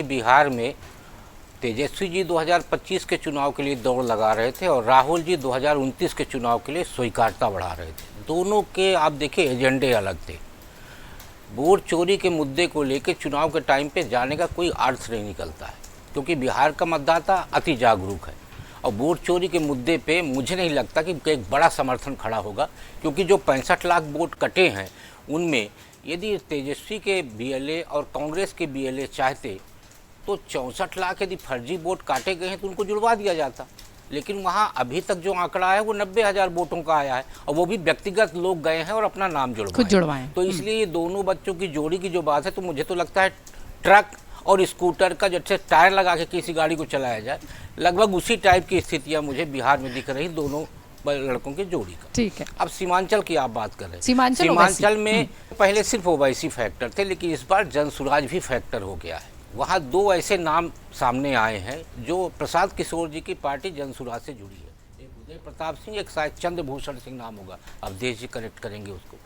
बिहार में तेजस्वी जी 2025 के चुनाव के लिए दौड़ लगा रहे थे और राहुल जी 2029 के चुनाव के लिए स्वीकार्यता बढ़ा रहे थे। दोनों के आप देखिए एजेंडे अलग थे। वोट चोरी के मुद्दे को लेकर चुनाव के टाइम पे जाने का कोई अर्थ नहीं निकलता है, क्योंकि बिहार का मतदाता अति जागरूक है और वोट चोरी के मुद्दे पे मुझे नहीं लगता कि एक बड़ा समर्थन खड़ा होगा, क्योंकि जो 65 लाख वोट कटे हैं उनमें यदि तेजस्वी के बीएलए और कांग्रेस के बीएलए चाहते तो 64 लाख यदि फर्जी वोट काटे गए हैं तो उनको जुड़वा दिया जाता। लेकिन वहाँ अभी तक जो आंकड़ा है वो 90,000 वोटों का आया है और वो भी व्यक्तिगत लोग गए हैं और अपना नाम जुड़वाए। तो इसलिए ये दोनों बच्चों की जोड़ी की जो बात है, तो मुझे तो लगता है ट्रक और स्कूटर का जैसे टायर लगा के किसी गाड़ी को चलाया जाए, लगभग उसी टाइप की स्थितियाँ मुझे बिहार में दिख रही दोनों लड़कों की जोड़ी का। ठीक है, अब सीमांचल की आप बात कर रहे हैं। सीमांचल में पहले सिर्फ ओवैसी फैक्टर थे, लेकिन इस बार जनसुराज भी फैक्टर हो गया है। वहाँ दो ऐसे नाम सामने आए हैं जो प्रसाद किशोर जी की पार्टी जनसुराज से जुड़ी है। एक उदय प्रताप सिंह, एक शायद चंद्रभूषण सिंह नाम होगा, अवधेश जी करेक्ट करेंगे उसको।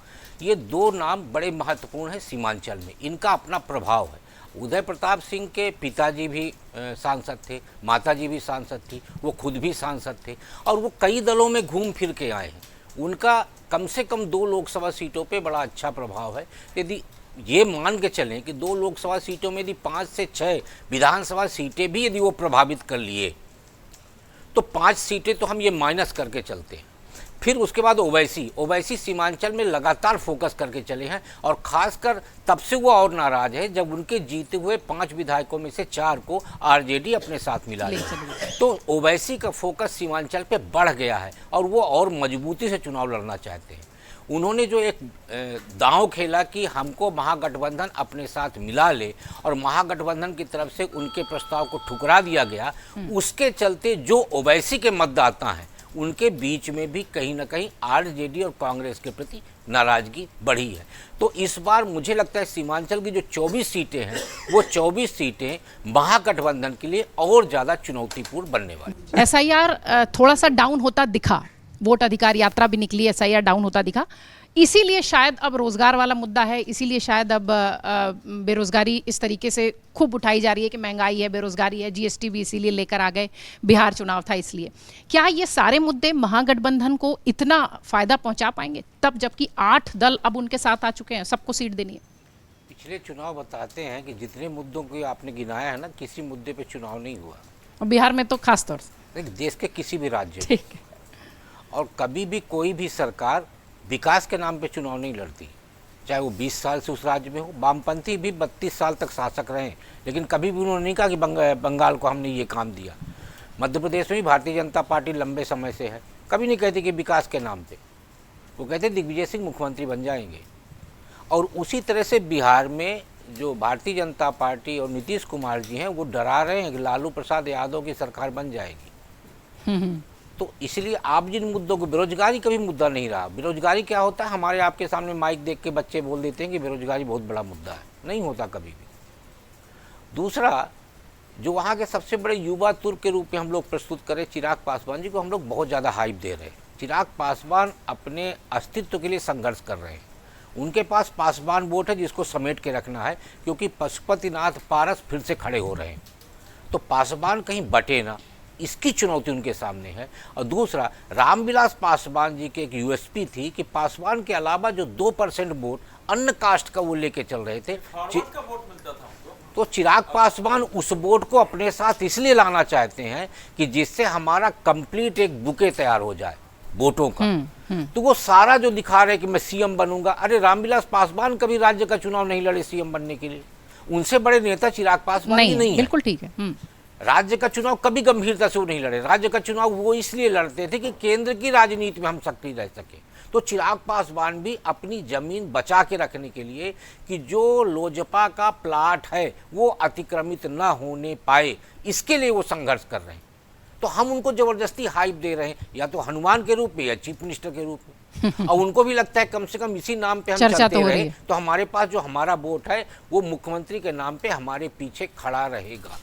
ये दो नाम बड़े महत्वपूर्ण हैं सीमांचल में, इनका अपना प्रभाव है। उदय प्रताप सिंह के पिताजी भी सांसद थे, माताजी भी सांसद थी, वो खुद भी सांसद थे और वो कई दलों में घूम फिर के आए हैं। उनका कम से कम 2 लोकसभा सीटों पे बड़ा अच्छा प्रभाव है। यदि ये मान के चलें कि 2 लोकसभा सीटों में यदि 5 से 6 विधानसभा सीटें भी यदि वो प्रभावित कर लिए तो 5 सीटें तो हम ये माइनस करके चलते हैं। फिर उसके बाद ओवैसी सीमांचल में लगातार फोकस करके चले हैं और खासकर तब से वो और नाराज है जब उनके जीते हुए 5 विधायकों में से 4 को आरजेडी अपने साथ मिला लिया। तो ओवैसी का फोकस सीमांचल पे बढ़ गया है और वो और मजबूती से चुनाव लड़ना चाहते हैं। उन्होंने जो एक दांव खेला कि हमको महागठबंधन अपने साथ मिला ले और महागठबंधन की तरफ से उनके प्रस्ताव को ठुकरा दिया गया, उसके चलते जो ओवैसी के मतदाता हैं उनके बीच में भी कहीं ना कहीं आरजेडी और कांग्रेस के प्रति नाराजगी बढ़ी है। तो इस बार मुझे लगता है सीमांचल की जो 24 सीटें हैं वो 24 सीटें महागठबंधन के लिए और ज़्यादा चुनौतीपूर्ण बनने वाली। एसआईआर थोड़ा सा डाउन होता दिखा, वोट अधिकार यात्रा भी निकली, एसआईआर डाउन होता दिखा, इसीलिए शायद अब रोजगार वाला मुद्दा है, इसीलिए शायद अब बेरोजगारी इस तरीके से खूब उठाई जा रही है कि महंगाई है, बेरोजगारी है, जीएसटी भी इसीलिए लेकर आ गए, बिहार चुनाव था इसलिए। क्या ये सारे मुद्दे महागठबंधन को इतना फायदा पहुंचा पाएंगे तब जबकि 8 दल अब उनके साथ आ चुके हैं, सबको सीट देनी है? पिछले चुनाव बताते हैं कि जितने मुद्दों को आपने गिनाया है ना, किसी मुद्दे पे चुनाव नहीं हुआ और बिहार में तो खास तौर से देश के किसी भी राज्य में। ठीक है। और कभी भी कोई भी सरकार विकास के नाम पे चुनाव नहीं लड़ती, चाहे वो 20 साल से उस राज्य में हो। वामपंथी भी 32 साल तक शासक रहे, लेकिन कभी भी उन्होंने नहीं कहा कि बंगाल को हमने ये काम दिया। मध्य प्रदेश में भी भारतीय जनता पार्टी लंबे समय से है, कभी नहीं कहती कि विकास के नाम पे, वो कहते दिग्विजय सिंह मुख्यमंत्री बन जाएंगे। और उसी तरह से बिहार में जो भारतीय जनता पार्टी और नीतीश कुमार जी हैं वो डरा रहे हैं कि लालू प्रसाद यादव की सरकार बन जाएगी। तो इसलिए आप जिन मुद्दों को, बेरोजगारी कभी मुद्दा नहीं रहा। बेरोजगारी क्या होता है, हमारे आपके सामने माइक देख के बच्चे बोल देते हैं कि बेरोजगारी बहुत बड़ा मुद्दा है, नहीं होता कभी भी। दूसरा, जो वहाँ के सबसे बड़े युवा तुर्क के रूप में हम लोग प्रस्तुत करें चिराग पासवान जी को, हम लोग बहुत ज़्यादा हाइप दे रहे हैं। चिराग पासवान अपने अस्तित्व के लिए संघर्ष कर रहे हैं। उनके पास पासवान वोट है जिसको समेट के रखना है, क्योंकि पशुपतिनाथ पारस फिर से खड़े हो रहे हैं, तो पासवान कहीं बटे ना, इसकी चुनौती उनके सामने है। और दूसरा, रामविलास पासवान जी के एक यूएसपी थी कि पासवान के अलावा जो 2% वोट अन्य कास्ट का वो लेके चल रहे थे, तो चिराग पासवान उस वोट को अपने साथ इसलिए लाना चाहते हैं कि जिससे हमारा कंप्लीट एक बुके तैयार हो जाए वोटों का। तो वो सारा जो दिखा रहे कि मैं सीएम बनूंगा, अरे रामविलास पासवान कभी राज्य का चुनाव नहीं लड़े सीएम बनने के लिए, उनसे बड़े नेता चिराग पासवान नहीं है। बिल्कुल ठीक है। राज्य का चुनाव कभी गंभीरता से वो नहीं लड़े। राज्य का चुनाव वो इसलिए लड़ते थे कि केंद्र की राजनीति में हम सक्रिय रह सके। तो चिराग पासवान भी अपनी जमीन बचा के रखने के लिए कि जो लोजपा का प्लाट है वो अतिक्रमित न होने पाए, इसके लिए वो संघर्ष कर रहे हैं। तो हम उनको जबरदस्ती हाइप दे रहे हैं, या तो हनुमान के रूप में या चीफ मिनिस्टर के रूप में। और उनको भी लगता है कम से कम इसी नाम पे हम चलते रहे तो हमारे पास जो हमारा वोट है वो मुख्यमंत्री के नाम पे हमारे पीछे खड़ा रहेगा।